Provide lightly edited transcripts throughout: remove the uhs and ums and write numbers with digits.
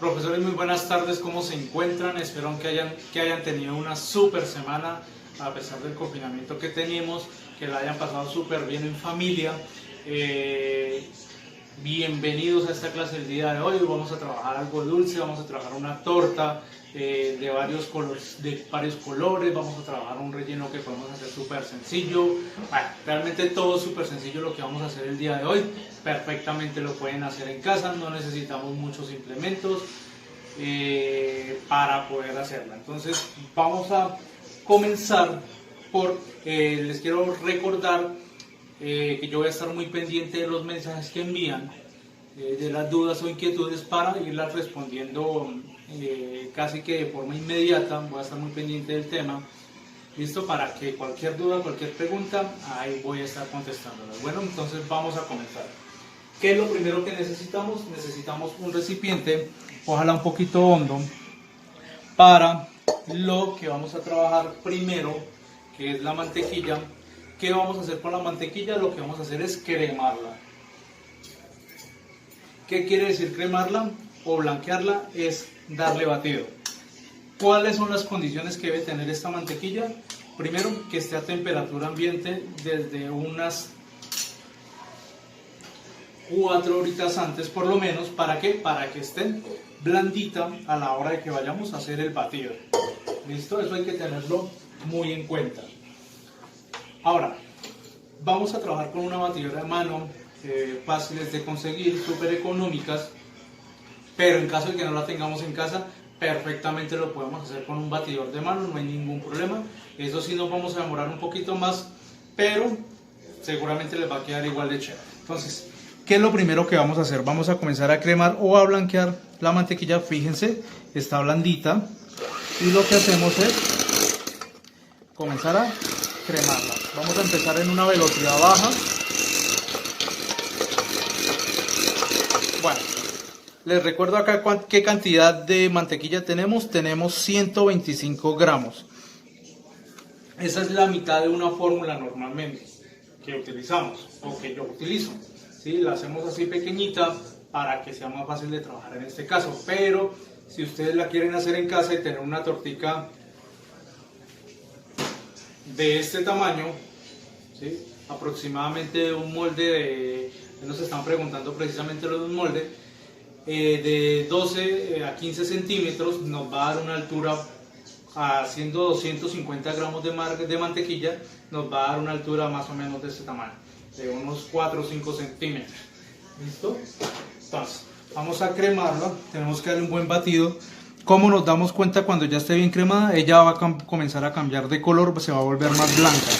Profesores, muy buenas tardes, ¿cómo se encuentran? Espero que hayan tenido una súper semana a pesar del confinamiento que teníamos, que la hayan pasado súper bien en familia. Bienvenidos a esta clase del día de hoy. Vamos a trabajar algo dulce, vamos a trabajar una torta de varios colores, vamos a trabajar un relleno que podemos hacer súper sencillo. Bueno, realmente todo súper sencillo lo que vamos a hacer el día de hoy. Perfectamente lo pueden hacer en casa, no necesitamos muchos implementos para poder hacerla. Entonces vamos a comenzar por, les quiero recordar que yo voy a estar muy pendiente de los mensajes que envían, de las dudas o inquietudes para irlas respondiendo casi que de forma inmediata. Voy a estar muy pendiente del tema, listo, para que cualquier duda, cualquier pregunta, ahí voy a estar contestándolas. Bueno, entonces vamos a comenzar. ¿Qué es lo primero que necesitamos? Necesitamos un recipiente, ojalá un poquito hondo, para lo que vamos a trabajar primero, que es la mantequilla. ¿Qué vamos a hacer con la mantequilla? Lo que vamos a hacer es cremarla. ¿Qué quiere decir cremarla o blanquearla? Es darle batido. ¿Cuáles son las condiciones que debe tener esta mantequilla? Primero, que esté a temperatura ambiente desde unas 4 horitas antes por lo menos. ¿Para qué? Para que esté blandita a la hora de que vayamos a hacer el batido. ¿Listo? Eso hay que tenerlo muy en cuenta. Ahora, vamos a trabajar con una batidora de mano, fáciles de conseguir, súper económicas, pero en caso de que no la tengamos en casa, perfectamente lo podemos hacer con un batidor de mano, no hay ningún problema. Eso sí, nos vamos a demorar un poquito más, pero seguramente les va a quedar igual de chévere. Entonces, ¿qué es lo primero que vamos a hacer? Vamos a comenzar a cremar o a blanquear la mantequilla. Fíjense, está blandita, y lo que hacemos es comenzar a cremarla. Vamos a empezar en una velocidad baja. Bueno, les recuerdo acá qué cantidad de mantequilla tenemos. Tenemos 125 gramos. Esa es la mitad de una fórmula normalmente que utilizamos o que yo utilizo. ¿Sí? La hacemos así pequeñita para que sea más fácil de trabajar en este caso. Pero si ustedes la quieren hacer en casa y tener una tortica de este tamaño, ¿sí? Aproximadamente un molde nos están preguntando precisamente lo de un molde de 12 a 15 centímetros, nos va a dar una altura, haciendo 250 gramos de mantequilla, nos va a dar una altura más o menos de este tamaño, de unos 4 o 5 centímetros. ¿Listo? Entonces, vamos a cremarla, tenemos que darle un buen batido. ¿Cómo nos damos cuenta cuando ya esté bien cremada? Ella va a comenzar a cambiar de color, se va a volver más blanca.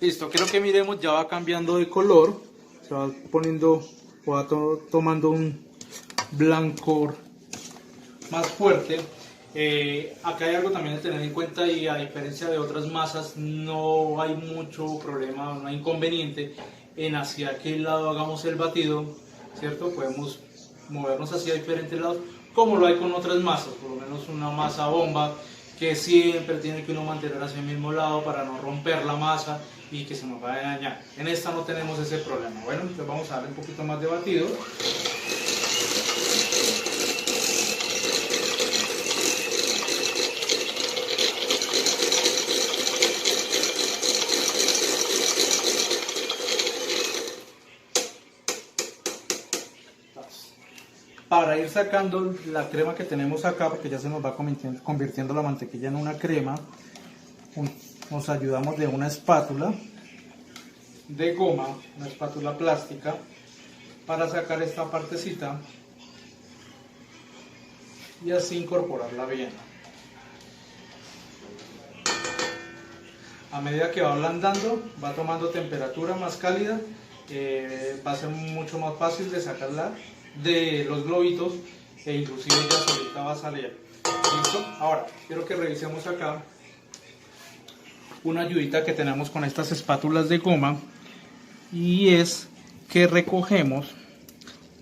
Listo, quiero que miremos, ya va cambiando de color, se va poniendo, va tomando un blancor más fuerte. Acá hay algo también a tener en cuenta, y a diferencia de otras masas no hay mucho problema, no hay inconveniente en hacia qué lado hagamos el batido, ¿cierto? Podemos movernos hacia diferentes lados, como lo hay con otras masas, por lo menos una masa bomba, que siempre tiene que uno mantener hacia el mismo lado para no romper la masa y que se nos vaya a dañar. En esta no tenemos ese problema. Bueno, entonces vamos a darle un poquito más de batido. Para ir sacando la crema que tenemos acá, porque ya se nos va convirtiendo la mantequilla en una crema, nos ayudamos de una espátula de goma, una espátula plástica, para sacar esta partecita y así incorporarla bien. A medida que va ablandando, va tomando temperatura más cálida, va a ser mucho más fácil de sacarla de los globitos, e inclusive ya solita va a salir. ¿Listo? Ahora quiero que revisemos acá una ayudita que tenemos con estas espátulas de goma, y es que recogemos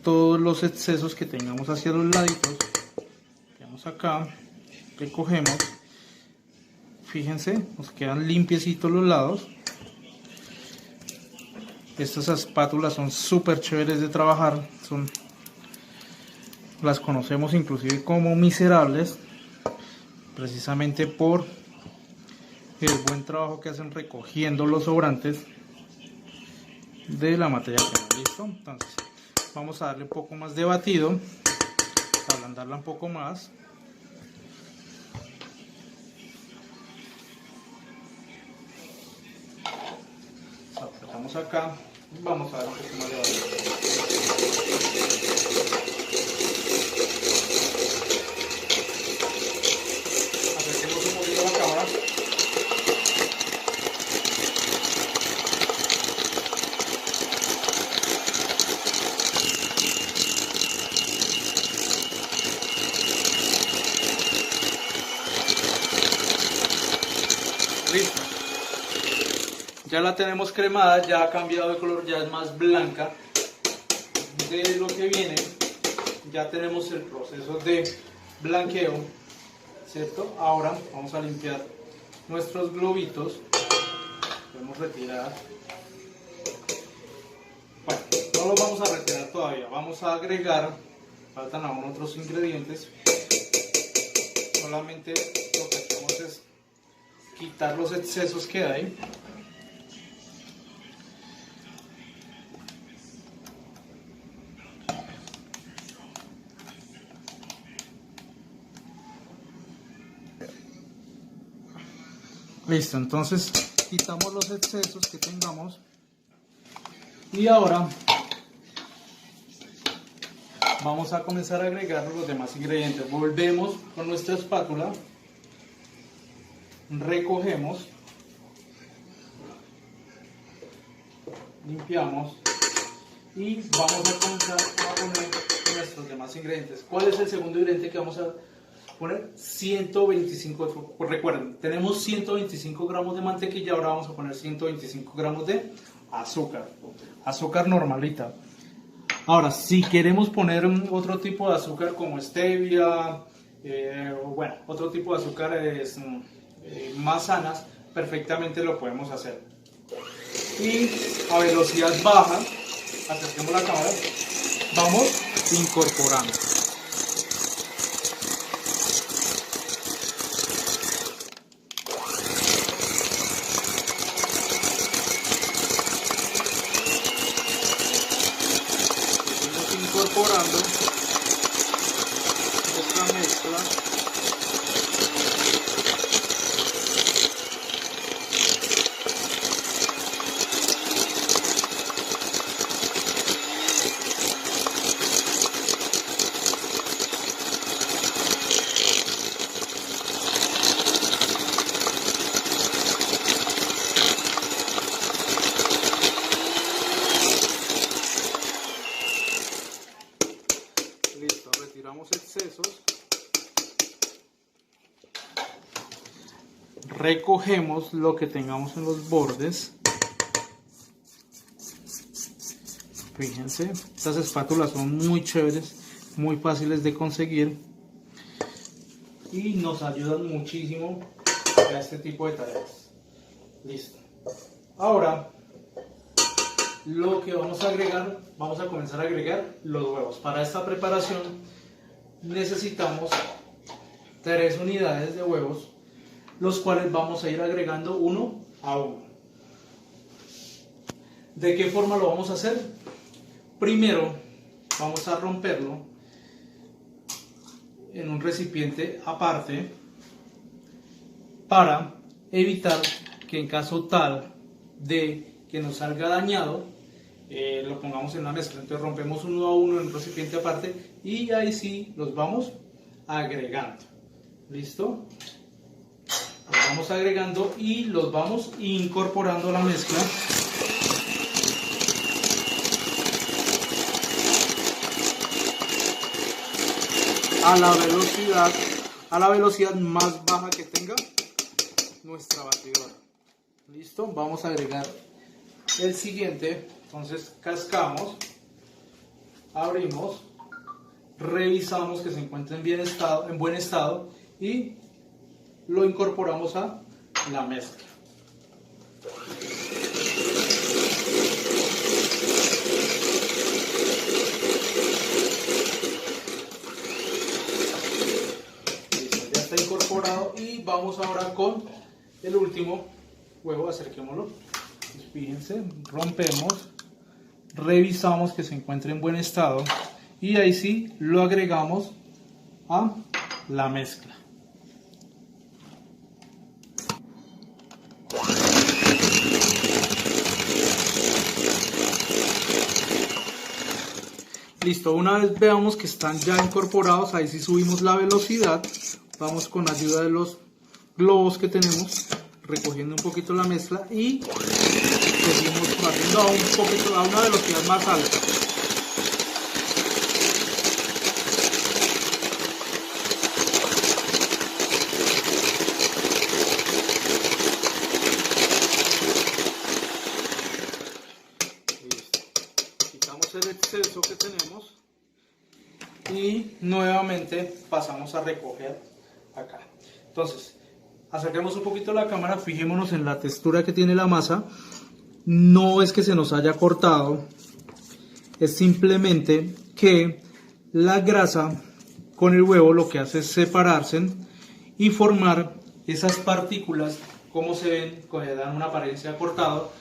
todos los excesos que tengamos hacia los laditos. Vamos acá, recogemos, fíjense, nos quedan limpiecitos los lados. Estas espátulas son súper chéveres de trabajar, las conocemos inclusive como miserables, precisamente por el buen trabajo que hacen recogiendo los sobrantes de la materia prima. ¿Listo? Entonces vamos a darle un poco más de batido, ablandarla un poco más. Apretamos acá, vamos a dar un poco más de batido. Acerquemos un poquito la cámara. Listo. Ya la tenemos cremada, ya ha cambiado de color, ya es más blanca de lo que viene. Ya tenemos el proceso de blanqueo, ¿cierto? Ahora vamos a limpiar nuestros globitos. Podemos retirar. Bueno, no los vamos a retirar todavía, vamos a agregar, faltan aún otros ingredientes. Solamente lo que hacemos es quitar los excesos que hay. Listo, entonces quitamos los excesos que tengamos y ahora vamos a comenzar a agregar los demás ingredientes. Volvemos con nuestra espátula, recogemos, limpiamos y vamos a comenzar a poner nuestros demás ingredientes. ¿Cuál es el segundo ingrediente que vamos a poner? 125, recuerden, tenemos 125 gramos de mantequilla, ahora vamos a poner 125 gramos de azúcar normalita. Ahora, si queremos poner otro tipo de azúcar como stevia, bueno, otro tipo de azúcares más sanas, perfectamente lo podemos hacer. Y a velocidad baja, acerquemos la cámara, vamos incorporando. Incorporando esta mezcla. Listo, retiramos excesos, recogemos lo que tengamos en los bordes. Fíjense, estas espátulas son muy chéveres, muy fáciles de conseguir y nos ayudan muchísimo a este tipo de tareas. Listo. Ahora lo que vamos a agregar, vamos a comenzar a agregar los huevos. Para esta preparación necesitamos 3 unidades de huevos, los cuales vamos a ir agregando uno a uno. ¿De qué forma lo vamos a hacer? Primero vamos a romperlo en un recipiente aparte para evitar que en caso tal de que nos salga dañado, lo pongamos en la mezcla. Entonces rompemos uno a uno en un recipiente aparte y ahí sí los vamos agregando. ¿Listo? Los vamos agregando y los vamos incorporando a la mezcla. A la velocidad más baja que tenga nuestra batidora. Listo, vamos a agregar el siguiente. Entonces cascamos, abrimos, revisamos que se encuentre en buen estado y lo incorporamos a la mezcla. Listo, ya está incorporado y vamos ahora con el último huevo. Acerquémoslo. Fíjense, rompemos, revisamos que se encuentre en buen estado y ahí sí lo agregamos a la mezcla. Listo, una vez veamos que están ya incorporados, ahí sí subimos la velocidad, vamos con ayuda de los globos que tenemos, recogiendo un poquito la mezcla y seguimos haciendo a una velocidad más alta. Quitamos el exceso que tenemos y nuevamente pasamos a recoger acá. Entonces, acerquemos un poquito la cámara, fijémonos en la textura que tiene la masa. No es que se nos haya cortado, es simplemente que la grasa con el huevo lo que hace es separarse y formar esas partículas, como se ven, que dan una apariencia cortado,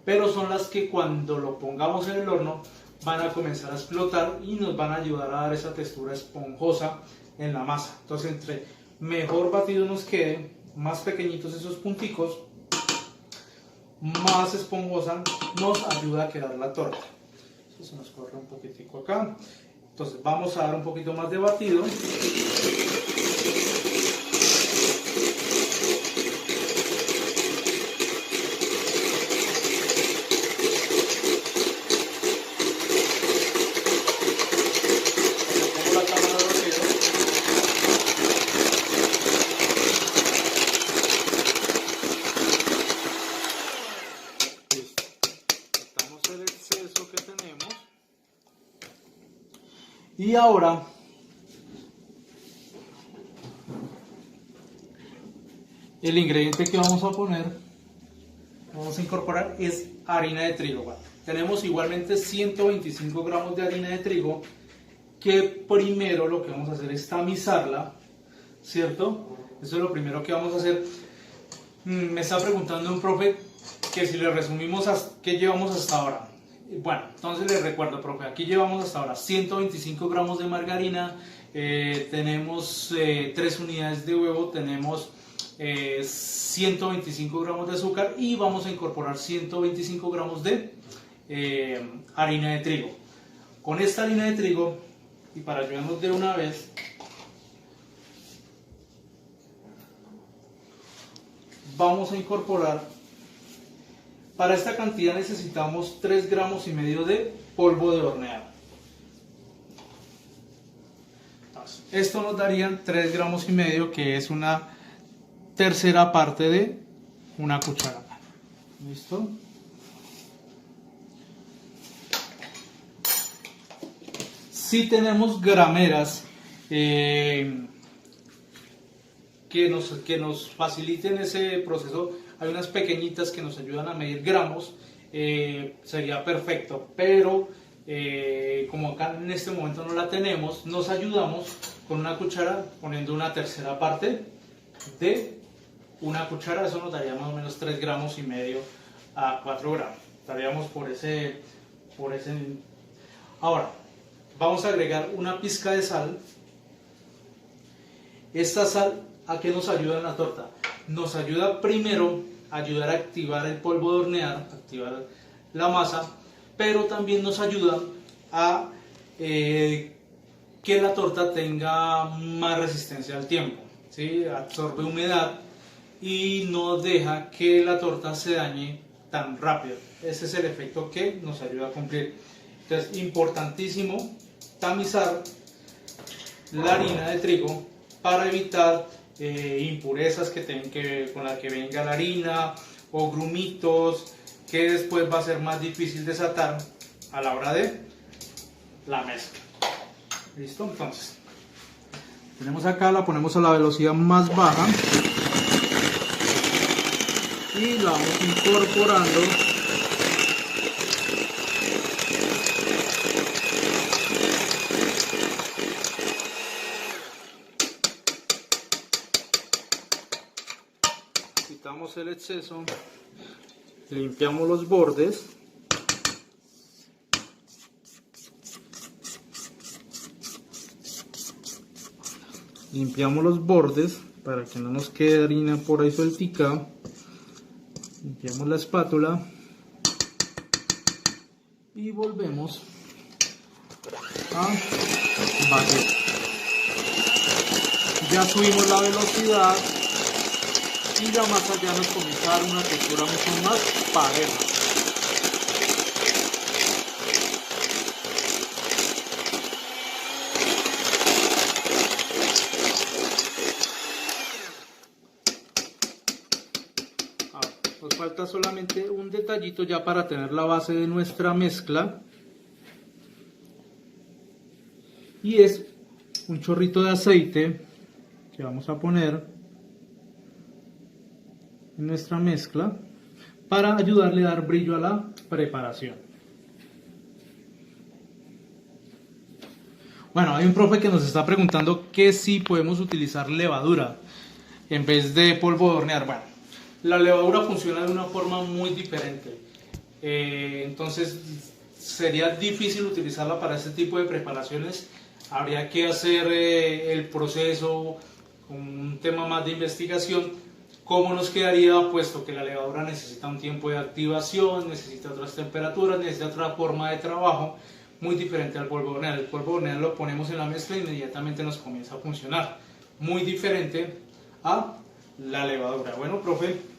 pero son las que cuando lo pongamos en el horno van a comenzar a explotar y nos van a ayudar a dar esa textura esponjosa en la masa. Entonces, entre mejor batido nos quede, más pequeñitos esos punticos, más esponjosa nos ayuda a quedar la torta. Eso se nos corre un poquitico acá. Entonces vamos a dar un poquito más de batido. Y ahora el ingrediente que vamos a poner, vamos a incorporar, es harina de trigo. Bueno, tenemos igualmente 125 gramos de harina de trigo, que primero lo que vamos a hacer es tamizarla, ¿cierto? Eso es lo primero que vamos a hacer. Me está preguntando un profe que si le resumimos qué llevamos hasta ahora. Bueno, entonces les recuerdo, profe, aquí llevamos hasta ahora 125 gramos de margarina, tenemos 3 unidades de huevo, tenemos 125 gramos de azúcar y vamos a incorporar 125 gramos de harina de trigo. Con esta harina de trigo, y para ayudarnos de una vez, vamos a incorporar. Para esta cantidad necesitamos 3 gramos y medio de polvo de hornear. Entonces, esto nos daría 3 gramos y medio, que es una tercera parte de una cucharada. ¿Listo? Si tenemos grameras que nos faciliten ese proceso, hay unas pequeñitas que nos ayudan a medir gramos, sería perfecto, pero como acá en este momento no la tenemos, nos ayudamos con una cuchara poniendo una tercera parte de una cuchara. Eso nos daría más o menos 3 gramos y medio a 4 gramos, estaríamos por ese. Ahora vamos a agregar una pizca de sal. Esta sal, ¿a qué nos ayuda en la torta? Nos ayuda primero a ayudar a activar el polvo de hornear, activar la masa, pero también nos ayuda a que la torta tenga más resistencia al tiempo, ¿sí? Absorbe humedad y no deja que la torta se dañe tan rápido. Ese es el efecto que nos ayuda a cumplir. Entonces, importantísimo tamizar la harina de trigo para evitar impurezas que tengan que ver con la que venga la harina, o grumitos que después va a ser más difícil desatar a la hora de la mezcla. ¿Listo? Entonces, tenemos acá, la ponemos a la velocidad más baja y la vamos incorporando quitamos el exceso, limpiamos los bordes para que no nos quede harina por ahí sueltica. Limpiamos la espátula y volvemos a batir. Ya subimos la velocidad y la masa ya nos comienza a dar una textura mucho más pareja. Nos falta solamente un detallito ya para tener la base de nuestra mezcla, y es un chorrito de aceite que vamos a poner en nuestra mezcla para ayudarle a dar brillo a la preparación. Bueno, hay un profe que nos está preguntando que si podemos utilizar levadura en vez de polvo de hornear. Bueno, la levadura funciona de una forma muy diferente, entonces sería difícil utilizarla para este tipo de preparaciones. Habría que hacer el proceso, un tema más de investigación, cómo nos quedaría, puesto que la levadura necesita un tiempo de activación, necesita otras temperaturas, necesita otra forma de trabajo, muy diferente al polvo de hornear. El polvo de hornear lo ponemos en la mezcla e inmediatamente nos comienza a funcionar, muy diferente a la levadura. Bueno, profe.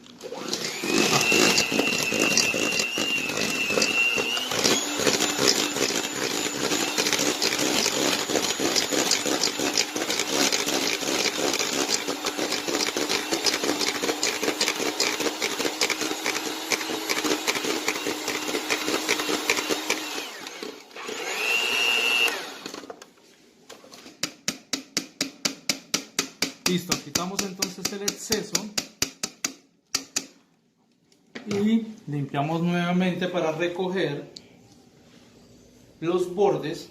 Listo, quitamos entonces el exceso y limpiamos nuevamente para recoger los bordes.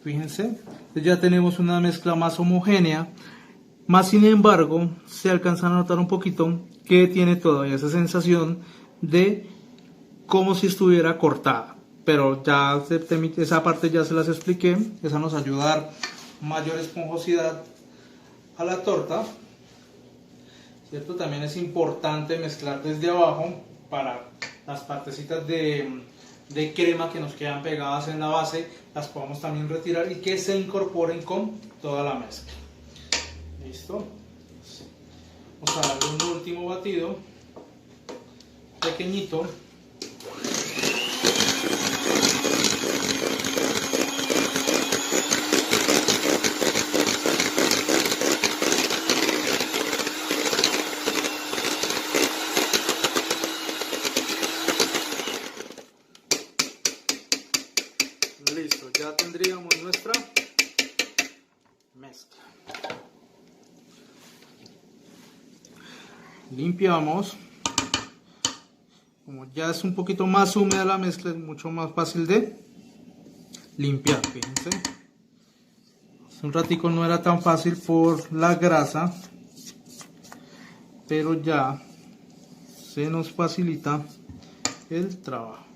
Fíjense, ya tenemos una mezcla más homogénea, más sin embargo se alcanza a notar un poquito que tiene todavía esa sensación de como si estuviera cortada, pero ya esa parte ya se las expliqué. Esa nos ayuda a dar mayor esponjosidad a la torta, ¿cierto? También es importante mezclar desde abajo para las partecitas de crema que nos quedan pegadas en la base, las podamos también retirar y que se incorporen con toda la mezcla. ¿Listo? Vamos a darle un último batido pequeñito. Listo, ya tendríamos nuestra mezcla. Limpiamos. Como ya es un poquito más húmeda la mezcla, es mucho más fácil de limpiar. Fíjense, hace un ratico no era tan fácil por la grasa, pero ya se nos facilita el trabajo.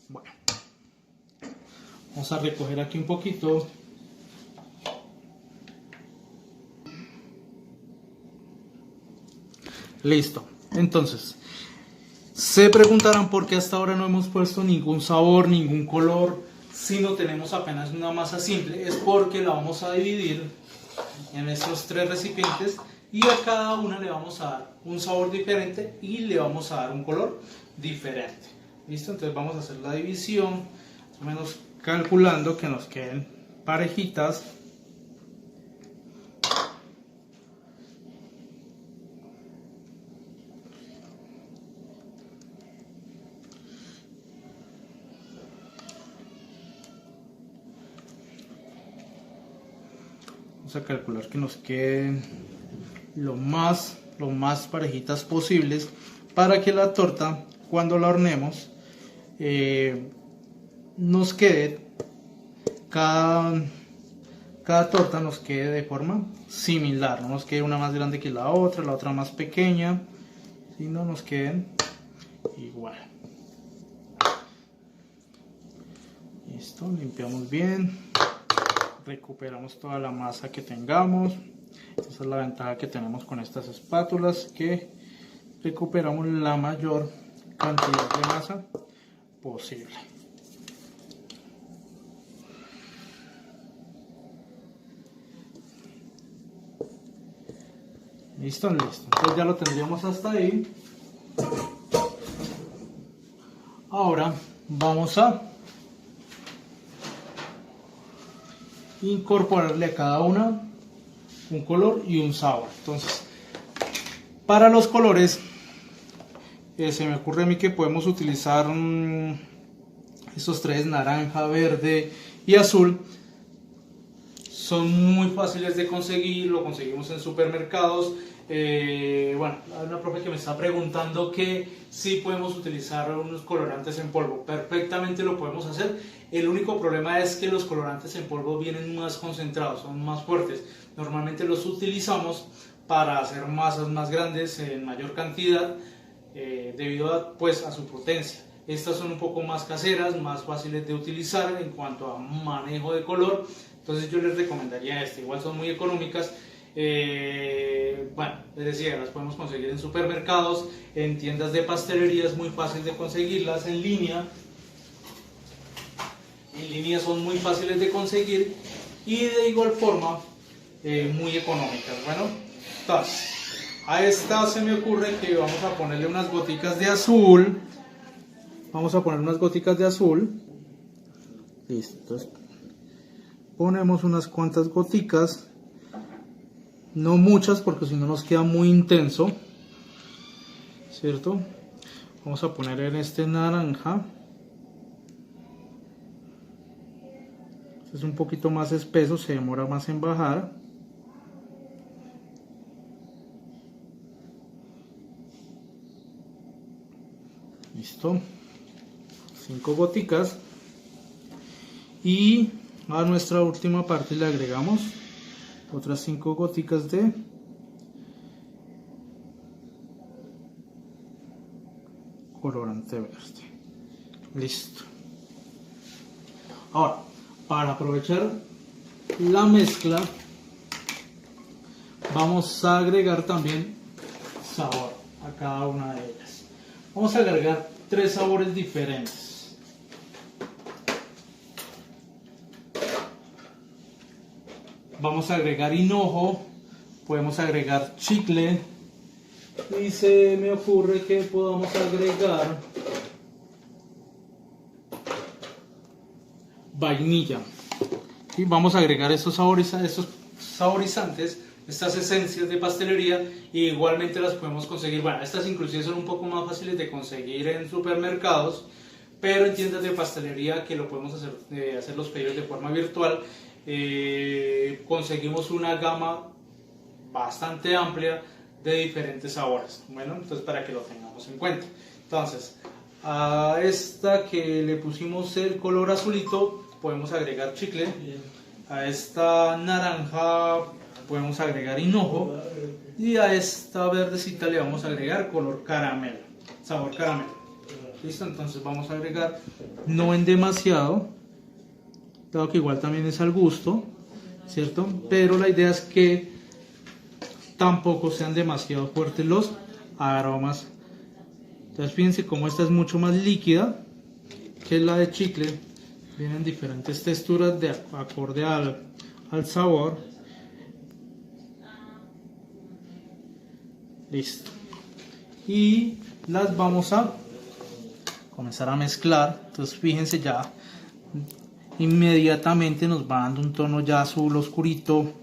Bueno, vamos a recoger aquí un poquito. Listo, entonces se preguntarán por qué hasta ahora no hemos puesto ningún sabor, ningún color, si no tenemos apenas una masa simple. Es porque la vamos a dividir en estos 3 recipientes y a cada una le vamos a dar un sabor diferente y le vamos a dar un color diferente. Listo, entonces vamos a hacer la división, más o menos calculando que nos queden parejitas. Vamos a calcular que nos queden lo más parejitas posibles para que la torta, cuando la hornemos, nos quede cada torta nos quede de forma similar, no nos quede una más grande que la otra más pequeña, sino nos queden igual. Listo, limpiamos bien, recuperamos toda la masa que tengamos. Esa es la ventaja que tenemos con estas espátulas, que recuperamos la mayor cantidad de masa posible. Listo. Entonces ya lo tendríamos hasta ahí. Ahora vamos a incorporarle a cada una un color y un sabor. Entonces, para los colores, se me ocurre a mí que podemos utilizar estos tres: naranja, verde y azul. Son muy fáciles de conseguir, lo conseguimos en supermercados. Bueno, hay una profe que me está preguntando que si podemos utilizar unos colorantes en polvo. Perfectamente lo podemos hacer. El único problema es que los colorantes en polvo vienen más concentrados, son más fuertes. Normalmente los utilizamos para hacer masas más grandes en mayor cantidad, debido a su potencia. Estas son un poco más caseras, más fáciles de utilizar en cuanto a manejo de color. Entonces yo les recomendaría esta. Igual son muy económicas. Bueno, les decía, las podemos conseguir en supermercados, en tiendas de pastelería es muy fácil de conseguirlas, en línea son muy fáciles de conseguir y de igual forma muy económicas. Bueno, entonces a esta se me ocurre que vamos a ponerle unas goticas de azul. Vamos a poner unas goticas de azul. Listo. Entonces, ponemos unas cuantas goticas, no muchas porque si no nos queda muy intenso, ¿cierto? Vamos a poner en este naranja. Este es un poquito más espeso, se demora más en bajar. Listo. 5 goticas. Y a nuestra última parte le agregamos otras 5 goticas de colorante verde. Listo. Ahora, para aprovechar la mezcla, vamos a agregar también sabor a cada una de ellas. Vamos a agregar 3 sabores diferentes. Vamos a agregar hinojo, podemos agregar chicle y se me ocurre que podamos agregar vainilla. Y vamos a agregar estos saborizantes, estas esencias de pastelería, y igualmente las podemos conseguir. Bueno, estas inclusive son un poco más fáciles de conseguir en supermercados, pero en tiendas de pastelería que lo podemos hacer los pedidos de forma virtual. Conseguimos una gama bastante amplia de diferentes sabores. Bueno, entonces para que lo tengamos en cuenta. Entonces, a esta que le pusimos el color azulito podemos agregar chicle. A esta naranja podemos agregar hinojo, y a esta verdecita le vamos a agregar color caramelo, sabor caramelo. Listo, entonces vamos a agregar, no en demasiado, dado que igual también es al gusto, ¿cierto? Pero la idea es que tampoco sean demasiado fuertes los aromas. Entonces fíjense cómo esta es mucho más líquida que la de chicle. Vienen diferentes texturas de acorde al sabor. Listo. Y las vamos a comenzar a mezclar. Entonces fíjense, ya inmediatamente nos va dando un tono ya azul oscurito.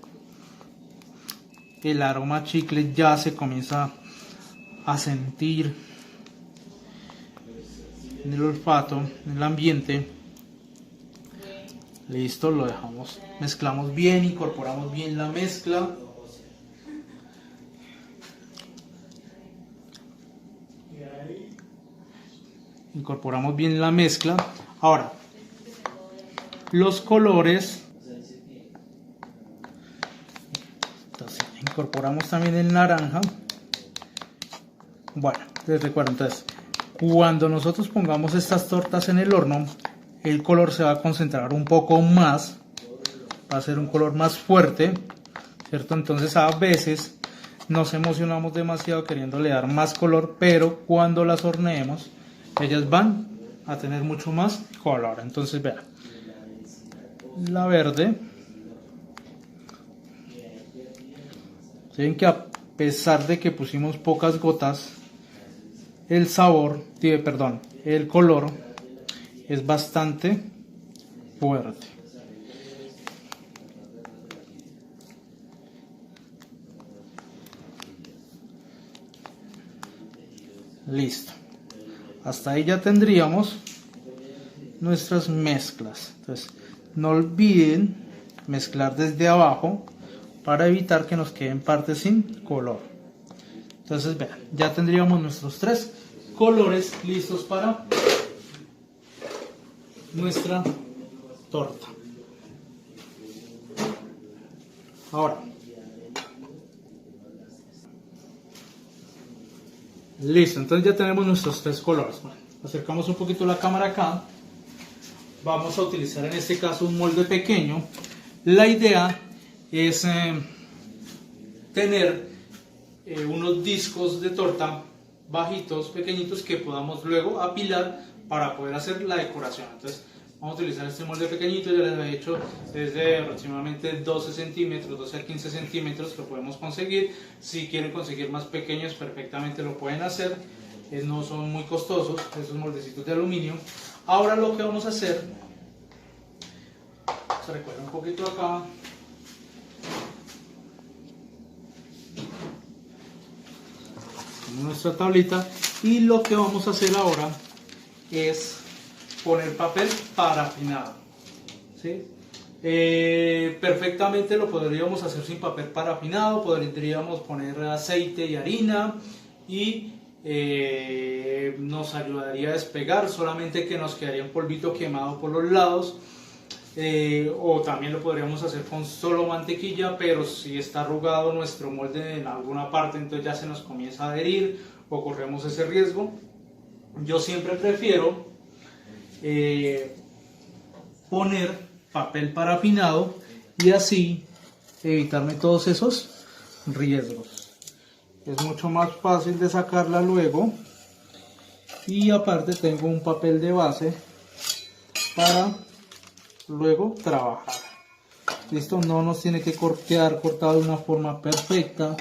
El aroma chicle ya se comienza a sentir en el olfato, en el ambiente. Listo, lo dejamos, mezclamos bien, incorporamos bien la mezcla. Incorporamos bien la mezcla. Ahora, los colores. Entonces, incorporamos también el naranja. Bueno, les recuerdo, entonces, cuando nosotros pongamos estas tortas en el horno, el color se va a concentrar un poco más, va a ser un color más fuerte, ¿cierto? Entonces a veces nos emocionamos demasiado queriéndole dar más color, pero cuando las horneemos, ellas van a tener mucho más color. Entonces vean, la verde, ven que a pesar de que pusimos pocas gotas, el sabor, perdón, el color es bastante fuerte. Listo. Hasta ahí ya tendríamos nuestras mezclas. Entonces, no olviden mezclar desde abajo para evitar que nos queden partes sin color. Entonces, vean, ya tendríamos nuestros 3 colores listos para nuestra torta. Ahora, listo, entonces ya tenemos nuestros 3 colores. Bueno, acercamos un poquito la cámara acá. Vamos a utilizar en este caso un molde pequeño. La idea es tener unos discos de torta bajitos, pequeñitos, que podamos luego apilar para poder hacer la decoración. Entonces vamos a utilizar este molde pequeñito. Ya les he hecho desde aproximadamente 12 centímetros, 12 a 15 centímetros, lo podemos conseguir. Si quieren conseguir más pequeños, perfectamente lo pueden hacer. No son muy costosos esos moldecitos de aluminio. Ahora lo que vamos a hacer, se recuerda un poquito acá. Nuestra tablita, y lo que vamos a hacer ahora es poner papel parafinado, ¿sí? Perfectamente lo podríamos hacer sin papel parafinado, podríamos poner aceite y harina y nos ayudaría a despegar, solamente que nos quedaría un polvito quemado por los lados. O también lo podríamos hacer con solo mantequilla, pero si está arrugado nuestro molde en alguna parte, entonces ya se nos comienza a adherir o corremos ese riesgo. Yo siempre prefiero poner papel parafinado y así evitarme todos esos riesgos. Es mucho más fácil de sacarla luego, y aparte tengo un papel de base para luego trabajar. Listo, no nos tiene que quedar cortado de una forma perfecta.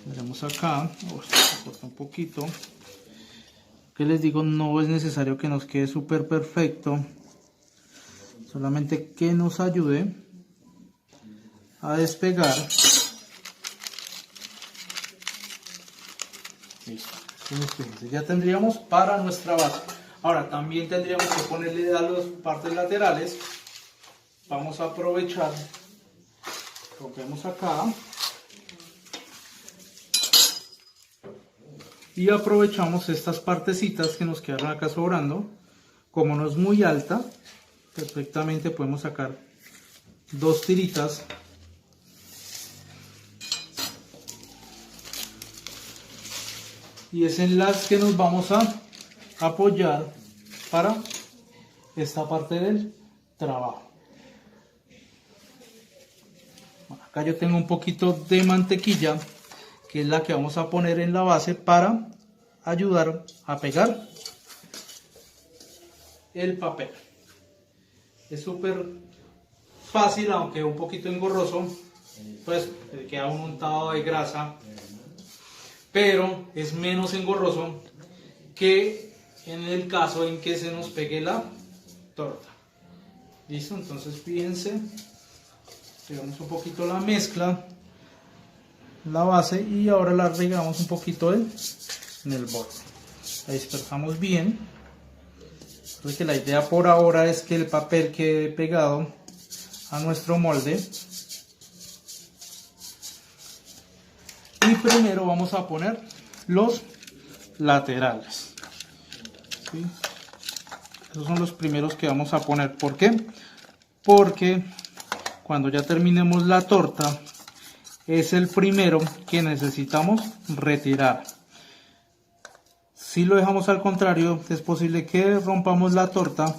Veremos acá, se corta un poquito. Que les digo, no es necesario que nos quede súper perfecto, solamente que nos ayude a despegar. Listo. Entonces, ya tendríamos para nuestra base. Ahora también tendríamos que ponerle a las partes laterales. Vamos a aprovechar, rompemos acá y aprovechamos estas partecitas que nos quedaron acá sobrando. Como no es muy alta, perfectamente podemos sacar 2 tiritas y es en las que nos vamos a apoyar para esta parte del trabajo. Bueno, acá yo tengo un poquito de mantequilla, que es la que vamos a poner en la base para ayudar a pegar el papel. Es súper fácil, aunque un poquito engorroso, pues queda un untado de grasa, pero es menos engorroso que en el caso en que se nos pegue la torta. Listo, entonces fíjense, pegamos un poquito la mezcla, la base, y ahora la regamos un poquito de en el borde. La dispersamos bien. Creo que la idea por ahora es que el papel quede pegado a nuestro molde. Y primero vamos a poner los laterales. ¿Sí? Esos son los primeros que vamos a poner. ¿Por qué? Porque cuando ya terminemos la torta, es el primero que necesitamos retirar. Si lo dejamos al contrario, es posible que rompamos la torta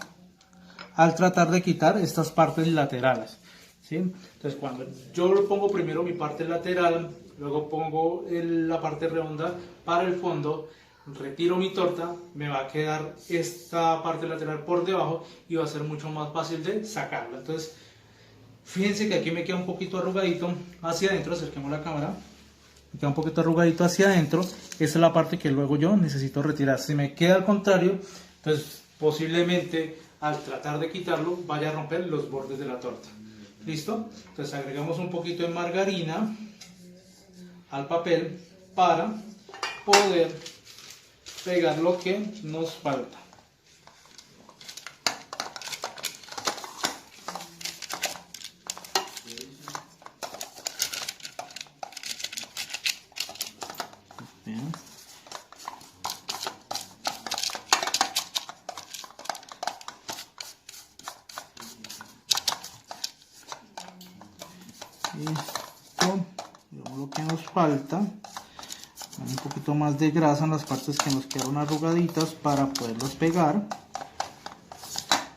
al tratar de quitar estas partes laterales, ¿sí? Entonces cuando yo lo pongo primero mi parte lateral, luego pongo la parte redonda para el fondo, retiro mi torta, me va a quedar esta parte lateral por debajo y va a ser mucho más fácil de sacarla. Entonces fíjense que aquí me queda un poquito arrugadito hacia adentro, acerquemos la cámara. Me queda un poquito arrugadito hacia adentro. Esa es la parte que luego yo necesito retirar. Si me queda al contrario, entonces posiblemente al tratar de quitarlo vaya a romper los bordes de la torta. ¿Listo? Entonces agregamos un poquito de margarina al papel para poder pegar lo que nos falta. Bien. Listo, digamos lo que nos falta, un poquito más de grasa en las partes que nos quedaron arrugaditas para poderlos pegar.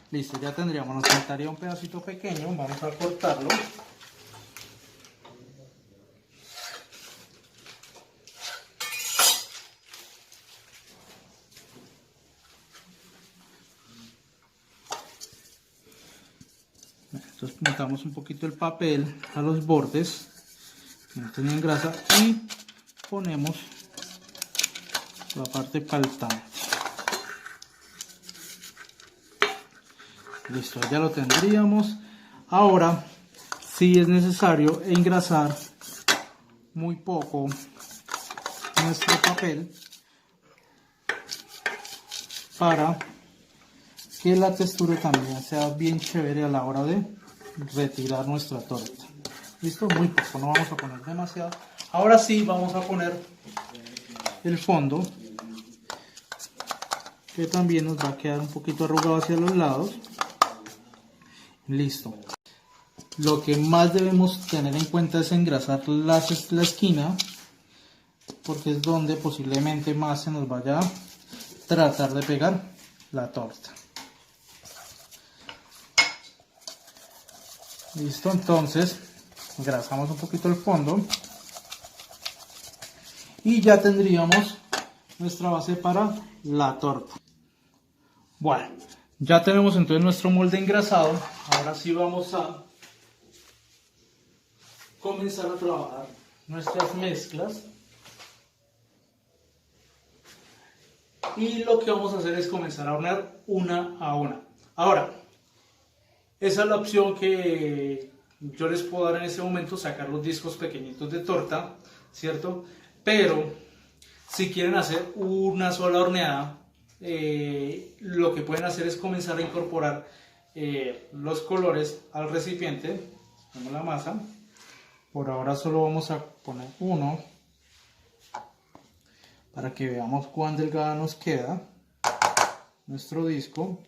Listo, ya tendríamos, nos faltaría un pedacito pequeño, vamos a cortarlo. Entonces montamos un poquito el papel a los bordes que no tenían grasa y ponemos la parte faltante. Listo, ya lo tendríamos. Ahora sí es necesario engrasar muy poco nuestro papel para que la textura también sea bien chévere a la hora de retirar nuestra torta. Listo, muy poco, no vamos a poner demasiado. Ahora sí vamos a poner el fondo, que también nos va a quedar un poquito arrugado hacia los lados. Listo. Lo que más debemos tener en cuenta es engrasar la esquina, porque es donde posiblemente más se nos vaya a tratar de pegar la torta. Listo, entonces engrasamos un poquito el fondo y ya tendríamos nuestra base para la torta. Bueno, ya tenemos entonces nuestro molde engrasado. Ahora sí vamos a comenzar a trabajar nuestras mezclas. Y lo que vamos a hacer es comenzar a hornear una a una. Ahora, esa es la opción que yo les puedo dar en este momento, sacar los discos pequeñitos de torta, ¿cierto? Pero si quieren hacer una sola horneada, lo que pueden hacer es comenzar a incorporar los colores al recipiente. Ponemos la masa. Por ahora solo vamos a poner uno para que veamos cuán delgada nos queda nuestro disco.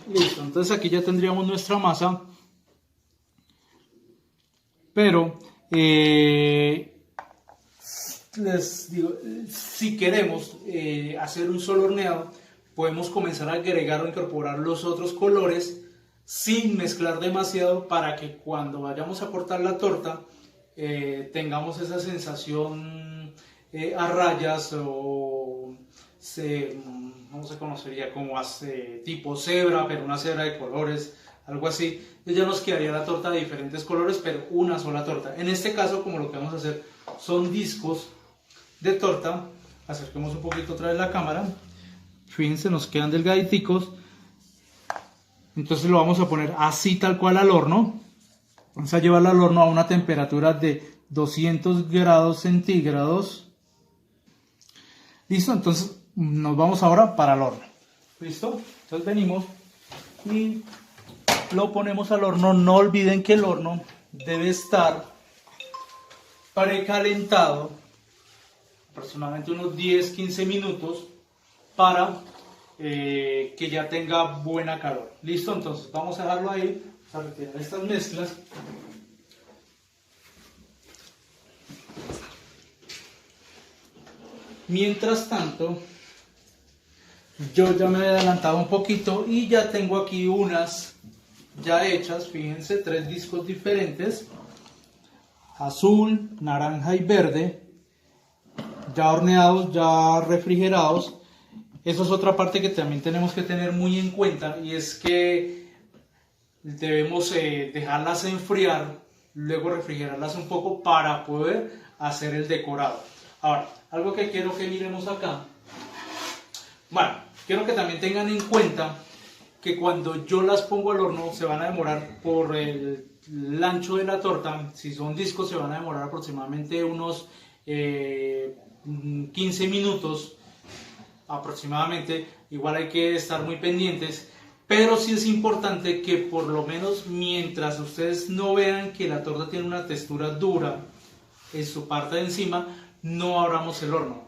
Listo, entonces aquí ya tendríamos nuestra masa, pero les digo, si queremos hacer un solo horneado, podemos comenzar a agregar o incorporar los otros colores sin mezclar demasiado, para que cuando vayamos a cortar la torta tengamos esa sensación a rayas, o ¿cómo se conocería? Como tipo cebra, pero una cebra de colores algo así, y ya nos quedaría la torta de diferentes colores, pero una sola torta. En este caso, como lo que vamos a hacer son discos de torta, acerquemos un poquito otra vez la cámara, fíjense, nos quedan delgaditicos, entonces lo vamos a poner así tal cual al horno. Vamos a llevarlo al horno a una temperatura de 200 grados centígrados. Listo, entonces nos vamos ahora para el horno. Listo, entonces venimos y lo ponemos al horno. No olviden que el horno debe estar precalentado aproximadamente unos 10-15 minutos para que ya tenga buena calor. Listo, entonces vamos a dejarlo ahí, vamos a retirar estas mezclas. Mientras tanto, yo ya me he adelantado un poquito y ya tengo aquí unas ya hechas, fíjense, 3 discos diferentes, azul, naranja y verde, ya horneados, ya refrigerados. Eso es otra parte que también tenemos que tener muy en cuenta, y es que debemos dejarlas enfriar, luego refrigerarlas un poco para poder hacer el decorado. Ahora, algo que quiero que miremos acá, bueno, quiero que también tengan en cuenta que cuando yo las pongo al horno se van a demorar por el ancho de la torta. Si son discos se van a demorar aproximadamente unos 15 minutos aproximadamente. Igual hay que estar muy pendientes, pero sí es importante que por lo menos mientras ustedes no vean que la torta tiene una textura dura en su parte de encima, no abramos el horno.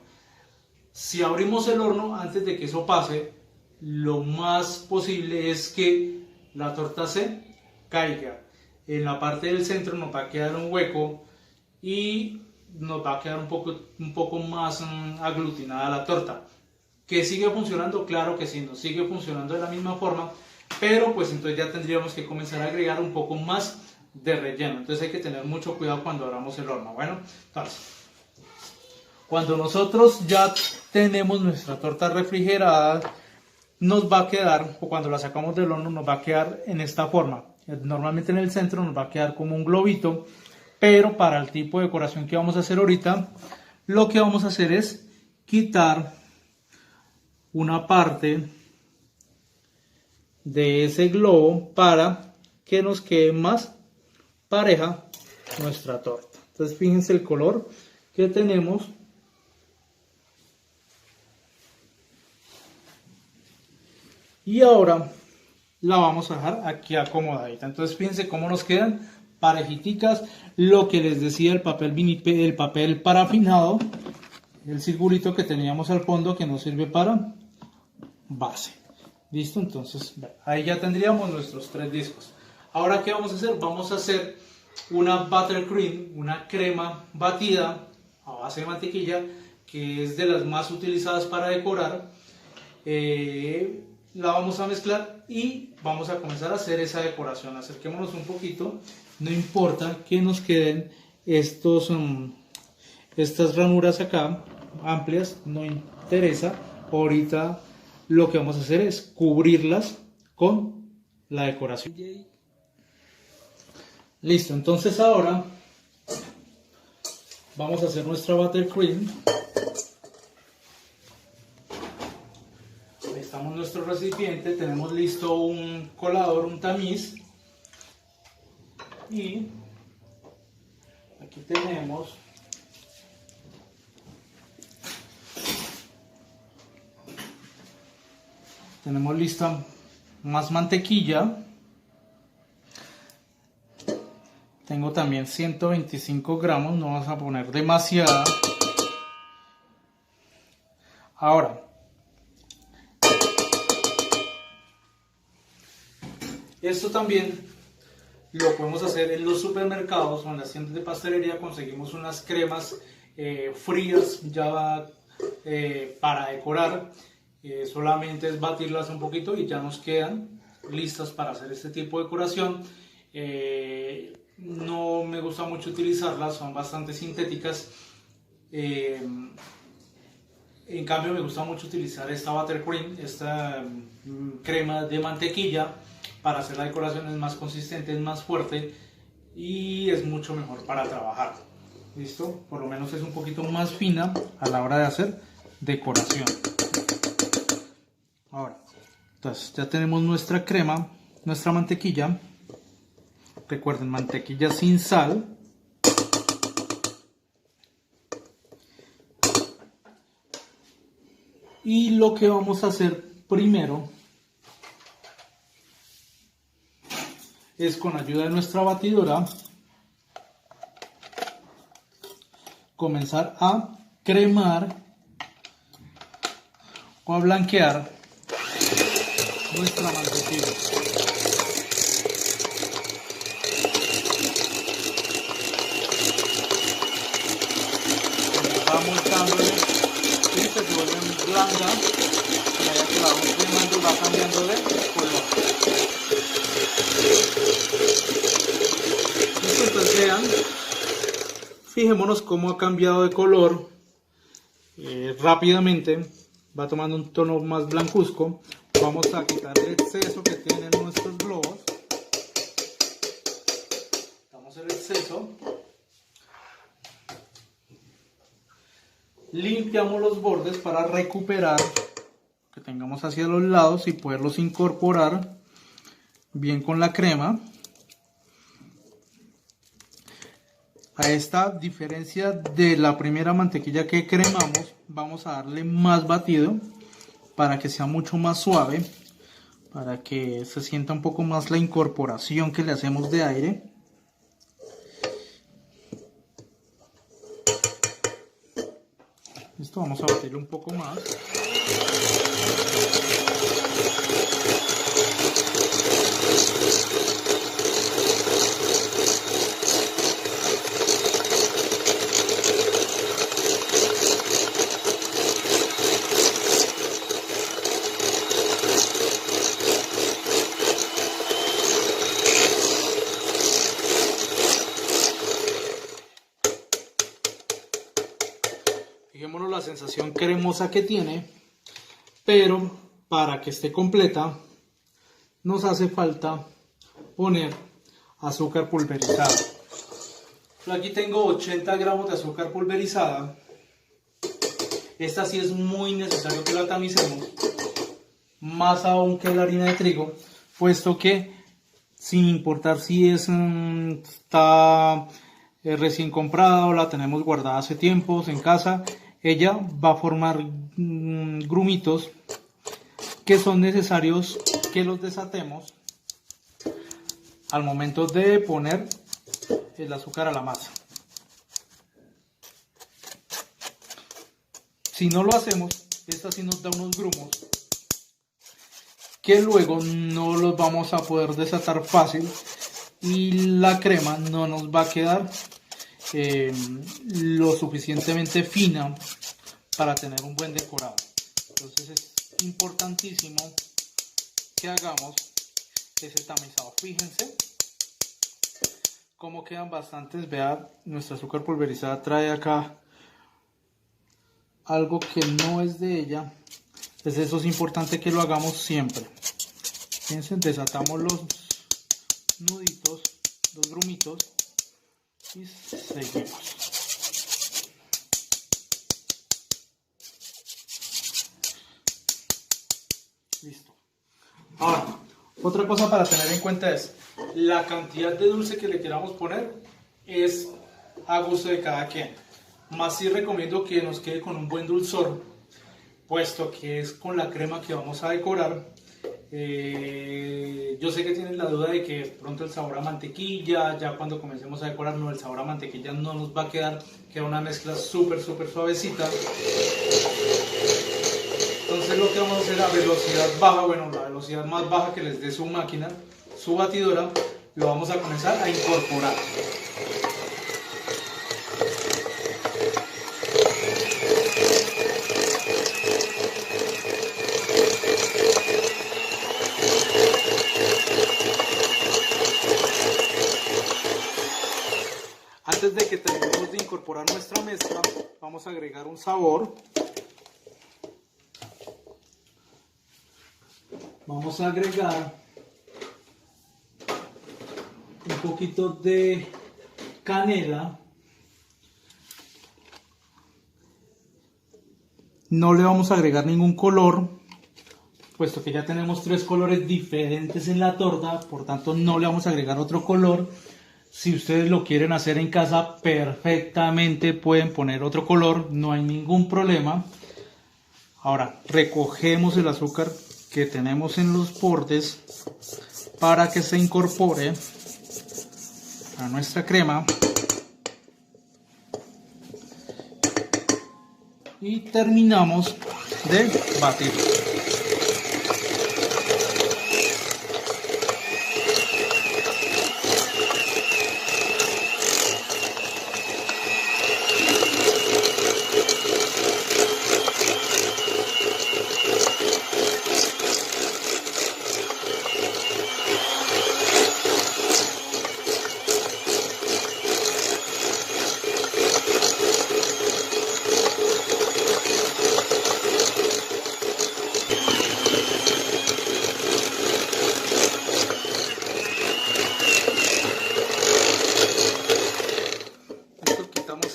Si abrimos el horno antes de que eso pase, lo más posible es que la torta se caiga. En la parte del centro nos va a quedar un hueco y nos va a quedar un poco más aglutinada la torta. ¿Que sigue funcionando? Claro que sí, nos sigue funcionando de la misma forma, pero pues entonces ya tendríamos que comenzar a agregar un poco más de relleno. Entonces hay que tener mucho cuidado cuando abramos el horno. Bueno, entonces, cuando nosotros ya tenemos nuestra torta refrigerada, nos va a quedar, o cuando la sacamos del horno, nos va a quedar en esta forma. Normalmente en el centro nos va a quedar como un globito, pero para el tipo de decoración que vamos a hacer ahorita, lo que vamos a hacer es quitar una parte de ese globo para que nos quede más pareja nuestra torta. Entonces fíjense el color que tenemos. Y ahora la vamos a dejar aquí acomodadita. Entonces fíjense cómo nos quedan parejiticas. Lo que les decía, el papel parafinado, el circulito que teníamos al fondo que nos sirve para base. Listo, entonces ahí ya tendríamos nuestros 3 discos. Ahora, ¿qué vamos a hacer? Vamos a hacer una buttercream, una crema batida a base de mantequilla, que es de las más utilizadas para decorar. La vamos a mezclar y vamos a comenzar a hacer esa decoración. Acerquémonos un poquito, no importa que nos queden estas ranuras acá amplias, no interesa. Ahorita lo que vamos a hacer es cubrirlas con la decoración. Listo, entonces ahora vamos a hacer nuestra buttercream. Estamos en nuestro recipiente, tenemos listo un colador, un tamiz, y aquí tenemos lista más mantequilla. Tengo también 125 gramos, no vamos a poner demasiada. Ahora, esto también lo podemos hacer en los supermercados o en las tiendas de pastelería. Conseguimos unas cremas frías ya para decorar. Solamente es batirlas un poquito y ya nos quedan listas para hacer este tipo de decoración. No me gusta mucho utilizarlas, son bastante sintéticas. En cambio me gusta mucho utilizar esta buttercream, esta crema de mantequilla, para hacer la decoración es más consistente, es más fuerte y es mucho mejor para trabajar. ¿Listo? Por lo menos es un poquito más fina a la hora de hacer decoración. Ahora, entonces ya tenemos nuestra crema, nuestra mantequilla. Recuerden, mantequilla sin sal. Y lo que vamos a hacer primero es, con ayuda de nuestra batidora, comenzar a cremar o a blanquear nuestra mantequilla. Vamos dándole, se vuelve blanda, y allá que la vamos cremando va cambiando de color. Entonces vean, fijémonos cómo ha cambiado de color rápidamente, va tomando un tono más blancuzco. Vamos a quitar el exceso que tienen nuestros globos. Quitamos el exceso. Limpiamos los bordes para recuperar que tengamos hacia los lados y poderlos incorporar bien con la crema. A esta diferencia de la primera mantequilla que cremamos, vamos a darle más batido para que sea mucho más suave, para que se sienta un poco más la incorporación que le hacemos de aire. Listo, vamos a batirlo un poco más. Fijémonos la sensación cremosa que tiene, pero para que esté completa nos hace falta poner azúcar pulverizada. Yo aquí tengo 80 gramos de azúcar pulverizada. Esta sí es muy necesario que la tamicemos, más aún que la harina de trigo, puesto que sin importar si está recién comprada o la tenemos guardada hace tiempos en casa, ella va a formar grumitos que son necesarios que los desatemos al momento de poner el azúcar a la masa. Si no lo hacemos, esta sí nos da unos grumos que luego no los vamos a poder desatar fácil y la crema no nos va a quedar lo suficientemente fina para tener un buen decorado. Entonces es importantísimo que hagamos ese tamizado. Fíjense cómo quedan bastantes. Vean, nuestra azúcar pulverizada trae acá algo que no es de ella. Entonces eso es importante que lo hagamos siempre. Fíjense, desatamos los nuditos, los grumitos y seguimos. Listo. Ahora, otra cosa para tener en cuenta es la cantidad de dulce que le queramos poner es a gusto de cada quien. Más sí recomiendo que nos quede con un buen dulzor, puesto que es con la crema que vamos a decorar. Yo sé que tienen la duda de que pronto el sabor a mantequilla, ya cuando comencemos a decorar, no, el sabor a mantequilla no nos va a queda una mezcla súper suavecita. Entonces lo que vamos a hacer a velocidad baja, bueno, la velocidad más baja que les dé su máquina, su batidora, lo vamos a comenzar a incorporar. Antes de que terminemos de incorporar nuestra mezcla, vamos a agregar un sabor. Vamos a agregar un poquito de canela. No le vamos a agregar ningún color, puesto que ya tenemos 3 colores diferentes en la torta, por tanto no le vamos a agregar otro color. Si ustedes lo quieren hacer en casa, perfectamente pueden poner otro color, no hay ningún problema. Ahora recogemos el azúcar que tenemos en los bordes para que se incorpore a nuestra crema. Y terminamos de batir.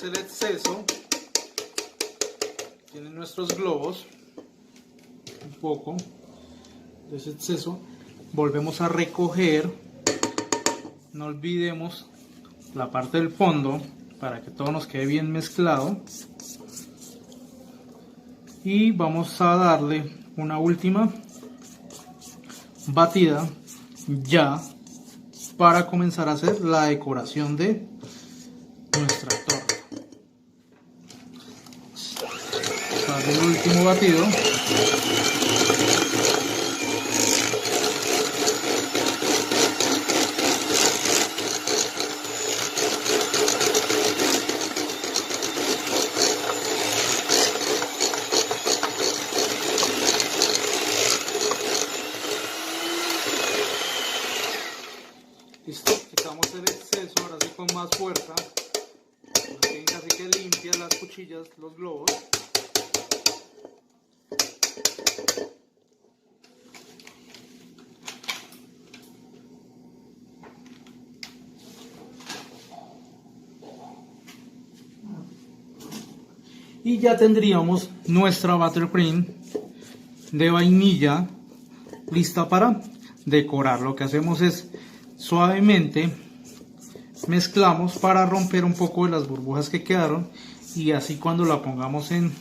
El exceso, tienen nuestros globos, un poco de ese exceso, volvemos a recoger, no olvidemos la parte del fondo para que todo nos quede bien mezclado, y vamos a darle una última batida ya para comenzar a hacer la decoración de nuestra torta. El último batido. Listo, quitamos el exceso, ahora sí con más fuerza. Tienen casi que limpiar las cuchillas, los globos. Y ya tendríamos nuestra buttercream de vainilla lista para decorar. Lo que hacemos es suavemente mezclamos para romper un poco de las burbujas que quedaron, y así cuando la pongamos en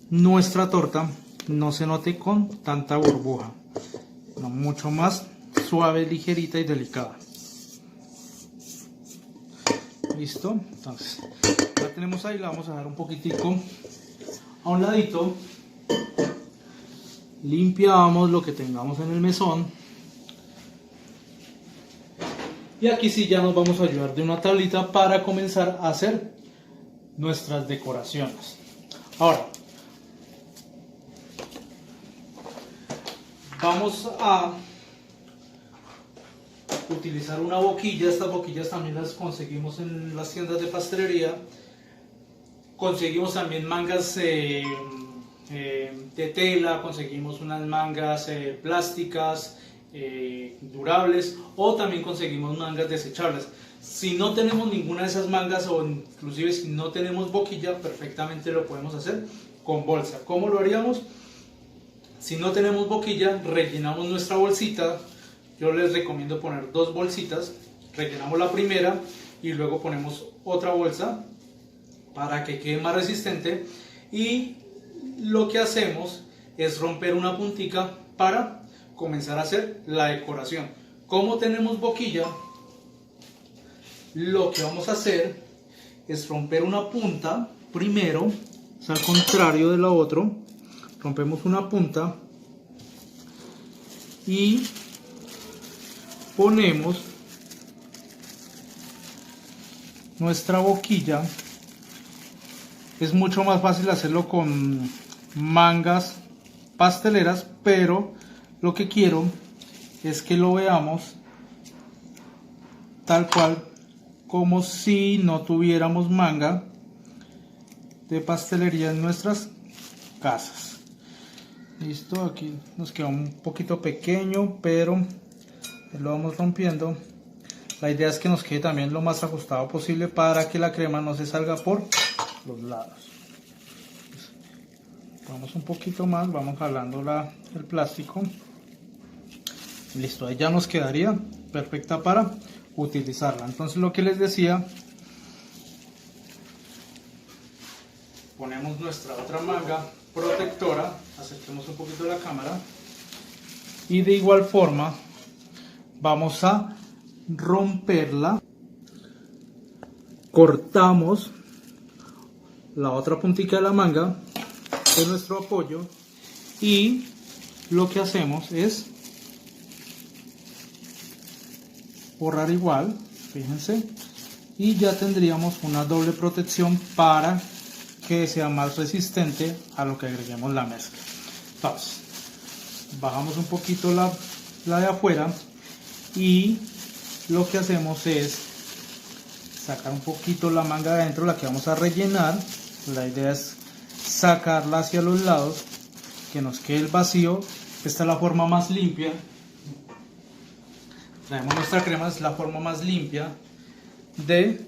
nuestra torta no se note con tanta burbuja, no, mucho más suave, ligerita y delicada. Listo, entonces la tenemos ahí, la vamos a dejar un poquitico a un ladito. Limpiamos lo que tengamos en el mesón, y aquí sí ya nos vamos a ayudar de una tablita para comenzar a hacer nuestras decoraciones. Ahora vamos a utilizar una boquilla. Estas boquillas también las conseguimos en las tiendas de pastelería. Conseguimos también mangas de tela, conseguimos unas mangas plásticas durables, o también conseguimos mangas desechables. Si no tenemos ninguna de esas mangas, o inclusive si no tenemos boquilla, perfectamente lo podemos hacer con bolsa. ¿Cómo lo haríamos? Si no tenemos boquilla, rellenamos nuestra bolsita. Yo les recomiendo poner 2 bolsitas. Rellenamos la primera y luego ponemos otra bolsa para que quede más resistente, y lo que hacemos es romper una puntica para comenzar a hacer la decoración. Como tenemos boquilla, lo que vamos a hacer es romper una punta primero, es al contrario de la otra. Rompemos una punta y ponemos nuestra boquilla. Es mucho más fácil hacerlo con mangas pasteleras, pero lo que quiero es que lo veamos tal cual, como si no tuviéramos manga de pastelería en nuestras casas. Listo, aquí nos queda un poquito pequeño, pero lo vamos rompiendo La idea es que nos quede también lo más ajustado posible para que la crema no se salga por los lados. Vamos un poquito más, vamos jalando el plástico. Listo, ahí ya nos quedaría perfecta para utilizarla. Entonces lo que les decía, ponemos nuestra otra manga protectora, acerquemos un poquito la cámara y de igual forma vamos a romperla, cortamos la otra puntita de la manga de nuestro apoyo y lo que hacemos es borrar igual, fíjense, y ya tendríamos una doble protección para que sea más resistente a lo que agreguemos la mezcla. Entonces bajamos un poquito la de afuera y lo que hacemos es sacar un poquito la manga de adentro, la que vamos a rellenar. La idea es sacarla hacia los lados, que nos quede el vacío. Esta es la forma más limpia. Traemos nuestra crema, es la forma más limpia de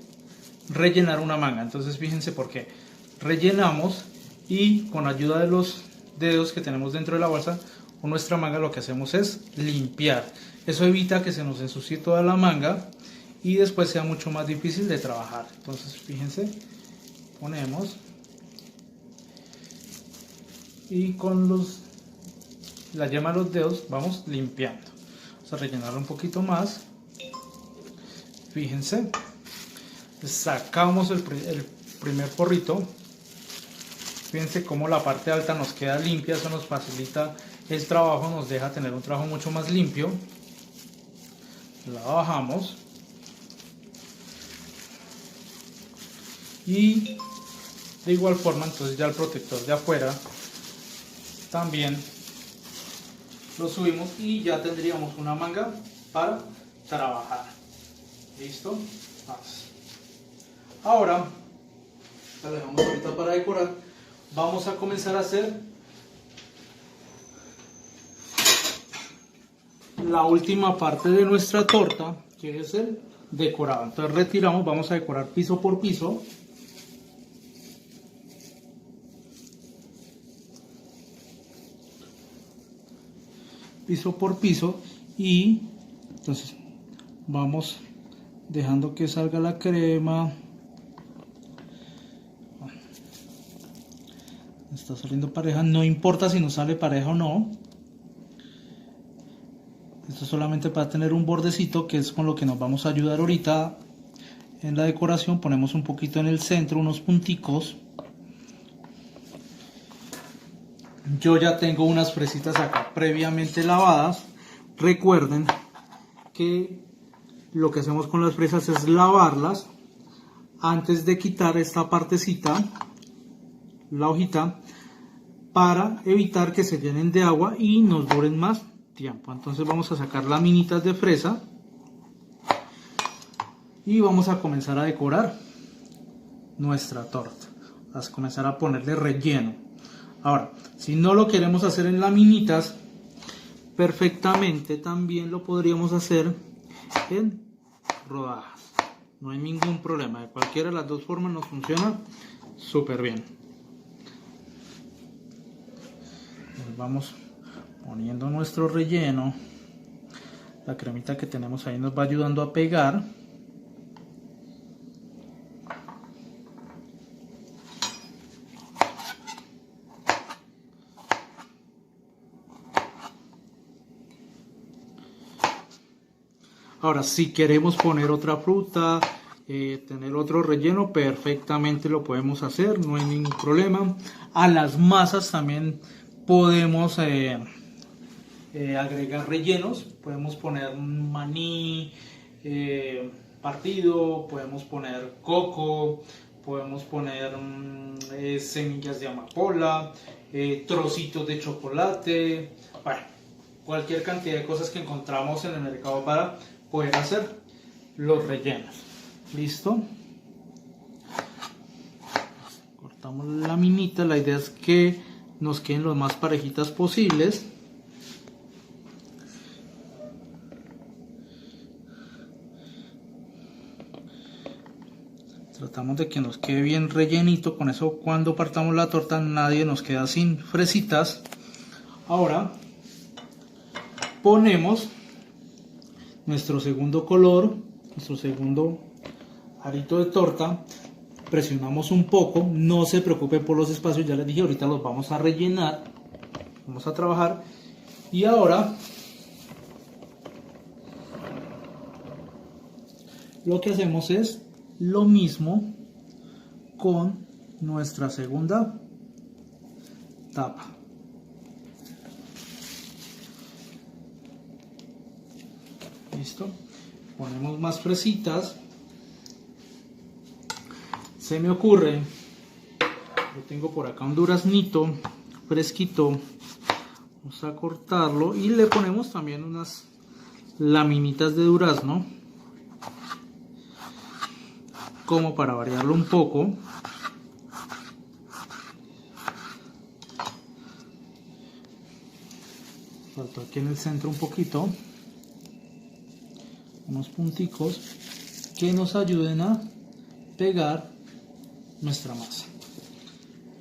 rellenar una manga. Entonces fíjense por qué rellenamos y con ayuda de los dedos que tenemos dentro de la bolsa con nuestra manga lo que hacemos es limpiar. Eso evita que se nos ensucie toda la manga y después sea mucho más difícil de trabajar. Entonces fíjense, ponemos y con la yema de los dedos vamos limpiando. Vamos a rellenarlo un poquito más. Fíjense, sacamos el primer forrito. Fíjense cómo la parte alta nos queda limpia, eso nos facilita el trabajo, nos deja tener un trabajo mucho más limpio. La bajamos y de igual forma entonces ya el protector de afuera también lo subimos y ya tendríamos una manga para trabajar. ¿Listo? Vamos. Ahora la dejamos ahorita para decorar. Vamos a comenzar a hacer la última parte de nuestra torta, que es el decorado. Entonces retiramos, vamos a decorar piso por piso. Piso por piso y entonces vamos dejando que salga la crema. Está saliendo pareja, no importa si nos sale pareja o no. Esto es solamente para tener un bordecito, que es con lo que nos vamos a ayudar ahorita en la decoración. Ponemos un poquito en el centro, unos punticos. Yo ya tengo unas fresitas acá previamente lavadas. Recuerden que lo que hacemos con las fresas es lavarlas antes de quitar esta partecita, la hojita, para evitar que se llenen de agua y nos duren más tiempo. Entonces vamos a sacar laminitas de fresa y vamos a comenzar a decorar nuestra torta. Vamos a comenzar a ponerle relleno. Ahora, si no lo queremos hacer en laminitas, perfectamente también lo podríamos hacer en rodajas. No hay ningún problema, de cualquiera de las dos formas nos funciona súper bien. Vamos poniendo nuestro relleno. La cremita que tenemos ahí nos va ayudando a pegar. Ahora, si queremos poner otra fruta, tener otro relleno, perfectamente lo podemos hacer, no hay ningún problema. A las masas también podemos agregar rellenos, podemos poner maní partido, podemos poner coco, podemos poner semillas de amapola, trocitos de chocolate, bueno, cualquier cantidad de cosas que encontramos en el mercado para poder hacer los rellenos. Listo, cortamos la laminita, la idea es que nos queden lo más parejitas posibles. tratamos de que nos quede bien rellenito, con eso cuando partamos la torta nadie nos queda sin fresitas. Ahora ponemos nuestro segundo color, nuestro segundo arito de torta, presionamos un poco, no se preocupe por los espacios, ya les dije, ahorita los vamos a rellenar, vamos a trabajar. Y ahora lo que hacemos es lo mismo con nuestra segunda tapa. Listo, ponemos más fresitas. Se me ocurre, yo tengo por acá un duraznito fresquito, vamos a cortarlo y le ponemos también unas laminitas de durazno, como para variarlo un poco. Faltó aquí en el centro un poquito, unos punticos que nos ayuden a pegar nuestra masa.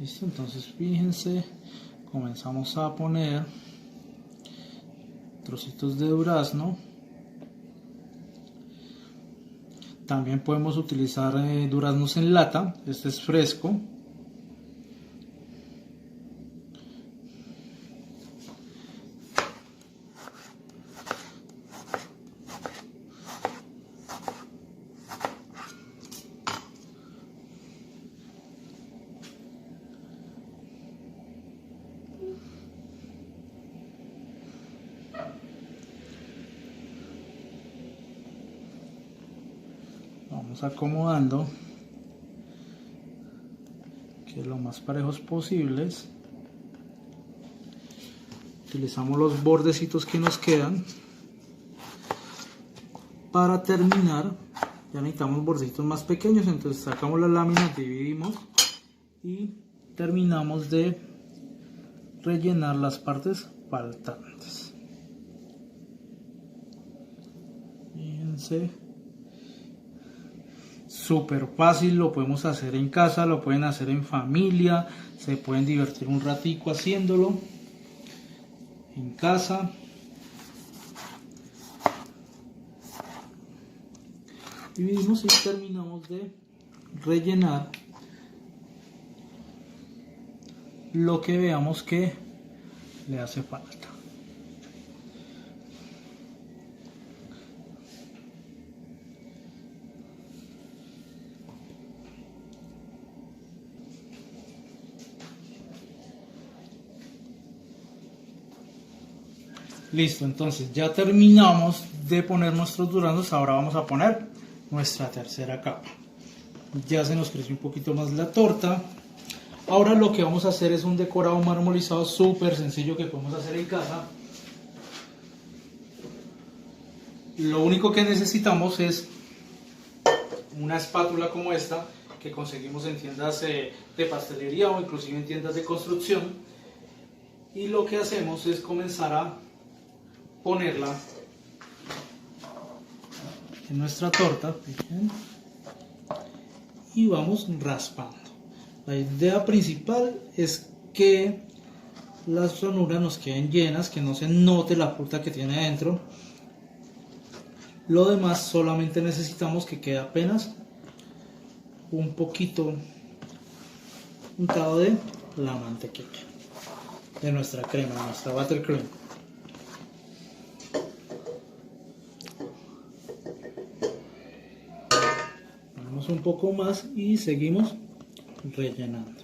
Listo, entonces fíjense, comenzamos a poner trocitos de durazno. También podemos utilizar duraznos en lata, este es fresco. Vamos acomodando que lo más parejos posibles. Utilizamos los bordecitos que nos quedan para terminar. Ya necesitamos bordecitos más pequeños, entonces sacamos las láminas, dividimos y terminamos de rellenar las partes faltantes. Fíjense, súper fácil, lo podemos hacer en casa, lo pueden hacer en familia, se pueden divertir un ratico haciéndolo en casa. Dividimos y terminamos de rellenar lo que veamos que le hace falta. Listo, entonces ya terminamos de poner nuestros duraznos. Ahora vamos a poner nuestra tercera capa. Ya se nos creció un poquito más la torta. Ahora lo que vamos a hacer es un decorado marmolizado súper sencillo que podemos hacer en casa. Lo único que necesitamos es una espátula como esta que conseguimos en tiendas de pastelería o inclusive en tiendas de construcción. Y lo que hacemos es comenzar a ponerla en nuestra torta, fíjense, y vamos raspando. La idea principal es que las ranuras nos queden llenas, que no se note la fruta que tiene dentro. Lo demás solamente necesitamos que quede apenas un poquito untado de la mantequilla, de nuestra crema, de nuestra buttercream. Ponemos un poco más y seguimos rellenando.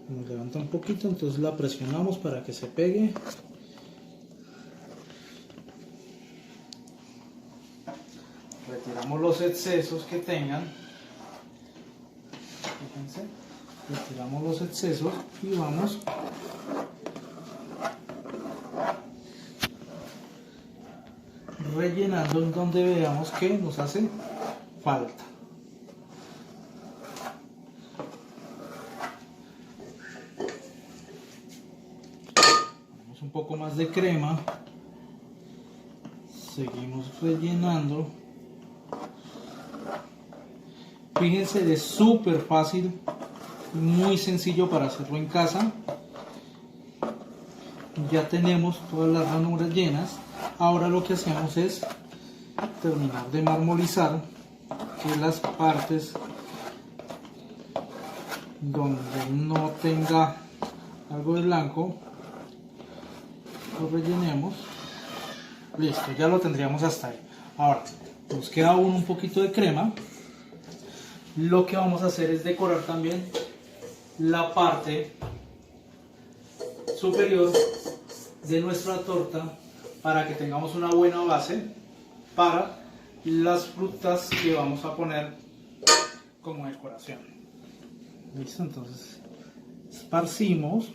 Nos levanta un poquito, entonces la presionamos para que se pegue. Retiramos los excesos que tengan. Fíjense, retiramos los excesos y vamos rellenando en donde veamos que nos hace falta. más de crema. Seguimos rellenando. Fíjense, es súper fácil, muy sencillo para hacerlo en casa. Ya tenemos todas las ranuras llenas. Ahora lo que hacemos es terminar de marmolizar, que las partes donde no tenga algo de blanco lo rellenemos. Listo, ya lo tendríamos hasta ahí. Ahora nos queda aún un poquito de crema. Lo que vamos a hacer es decorar también la parte superior de nuestra torta para que tengamos una buena base para las frutas que vamos a poner como decoración. Listo, entonces esparcimos,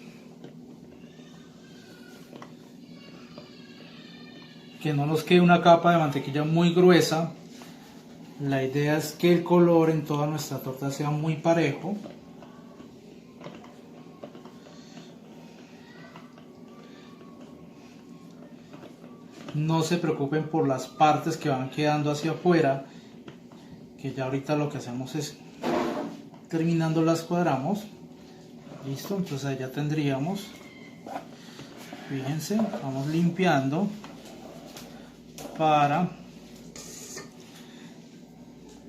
que no nos quede una capa de mantequilla muy gruesa. La idea es que el color en toda nuestra torta sea muy parejo. No se preocupen por las partes que van quedando hacia afuera, que ya ahorita lo que hacemos es, terminando, las cuadramos. Listo, entonces ahí ya tendríamos. Fíjense, vamos limpiando para...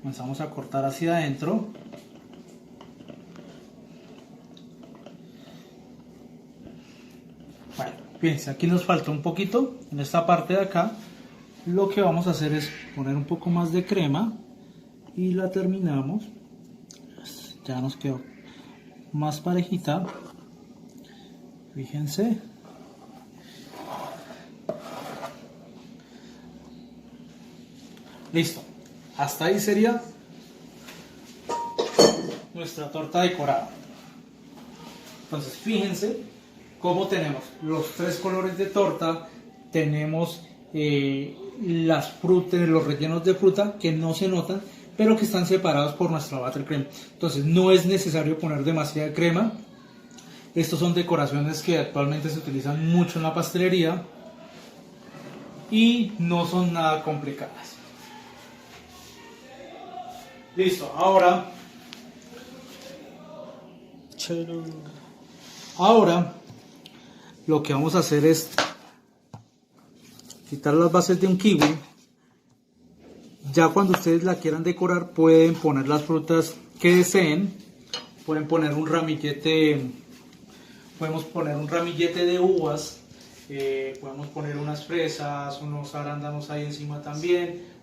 Comenzamos a cortar hacia adentro. Bueno, fíjense, aquí nos falta un poquito en esta parte de acá. Lo que vamos a hacer es poner un poco más de crema y la terminamos. Ya nos quedó más parejita. Fíjense. Listo. Hasta ahí sería nuestra torta decorada. Entonces fíjense cómo tenemos los tres colores de torta. Tenemos las frutas, los rellenos de fruta que no se notan, pero que están separados por nuestra buttercream. Entonces no es necesario poner demasiada crema. Estos son decoraciones que actualmente se utilizan mucho en la pastelería y no son nada complicadas. Listo, ahora lo que vamos a hacer es quitar las bases de un kiwi. Ya cuando ustedes la quieran decorar pueden poner las frutas que deseen. Pueden poner un ramillete, podemos poner un ramillete de uvas, podemos poner unas fresas, unos arándanos ahí encima también.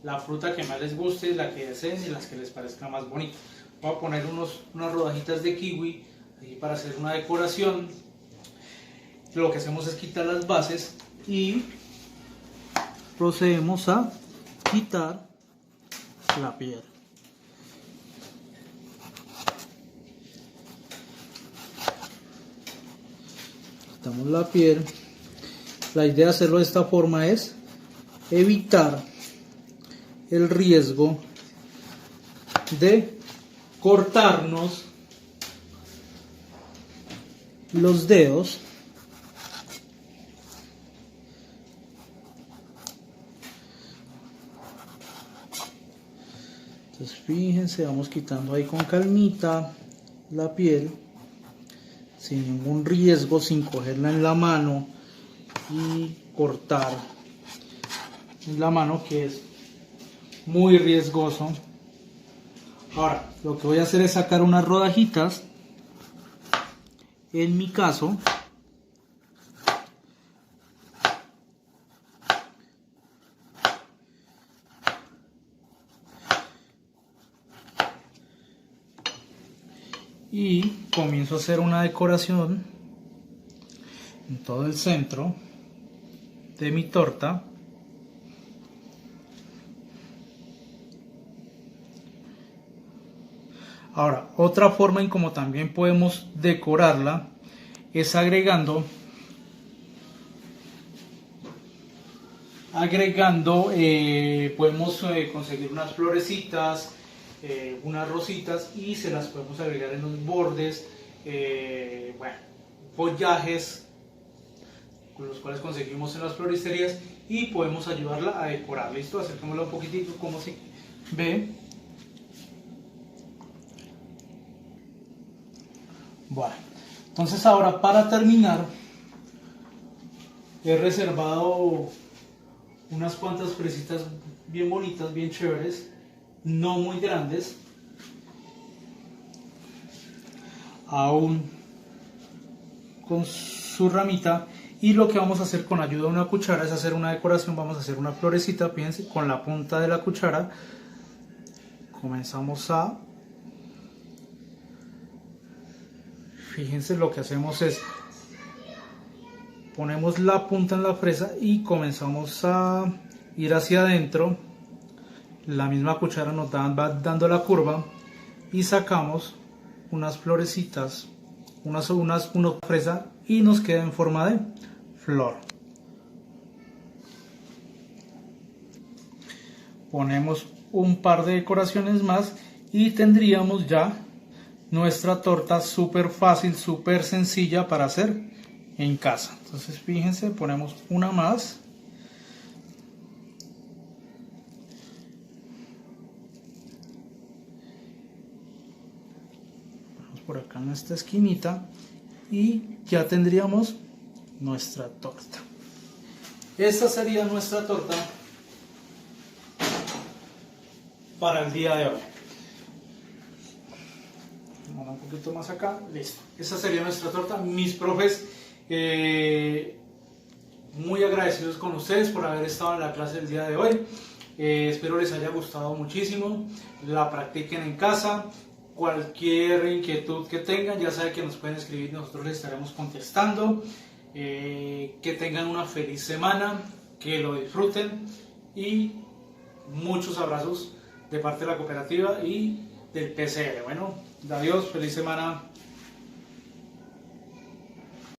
La fruta que más les guste, la que deseen y las que les parezca más bonita. Voy a poner unas rodajitas de kiwi ahí para hacer una decoración. Lo que hacemos es quitar las bases y procedemos a quitar la piel. Quitamos la piel. La idea de hacerlo de esta forma es evitar el riesgo de cortarnos los dedos Entonces fíjense, vamos quitando ahí con calmita la piel, sin ningún riesgo, sin cogerla en la mano y cortar en la mano, que es muy riesgoso. Ahora lo que voy a hacer es sacar unas rodajitas, en mi caso y comienzo a hacer una decoración en todo el centro de mi torta. Ahora, otra forma en como también podemos decorarla es agregando podemos conseguir unas florecitas, unas rositas, y se las podemos agregar en los bordes, bueno, follajes los cuales conseguimos en las floristerías y podemos ayudarla a decorar. Listo, acerquémosla un poquitico como se ve. Bueno, entonces ahora para terminar he reservado unas cuantas fresitas bien bonitas, bien chéveres, no muy grandes, aún con su ramita, y lo que vamos a hacer con ayuda de una cuchara es hacer una decoración. Vamos a hacer una florecita, fíjense, con la punta de la cuchara comenzamos a, fíjense, lo que hacemos es ponemos la punta en la fresa y comenzamos a ir hacia adentro. La misma cuchara nos va dando la curva y sacamos unas florecitas, una fresa, y nos queda en forma de flor. Ponemos un par de decoraciones más y tendríamos ya nuestra torta súper fácil, súper sencilla para hacer en casa. Entonces fíjense, ponemos una más. Ponemos por acá en esta esquinita y ya tendríamos nuestra torta. Esta sería nuestra torta para el día de hoy. Vamos un poquito más acá, listo. Esta sería nuestra torta. Mis profes, muy agradecidos con ustedes por haber estado en la clase del día de hoy. Espero les haya gustado muchísimo. La practiquen en casa. Cualquier inquietud que tengan, ya saben que nos pueden escribir, nosotros les estaremos contestando. Que tengan una feliz semana, que lo disfruten y muchos abrazos de parte de la cooperativa y del PCR. Bueno, adiós, feliz semana.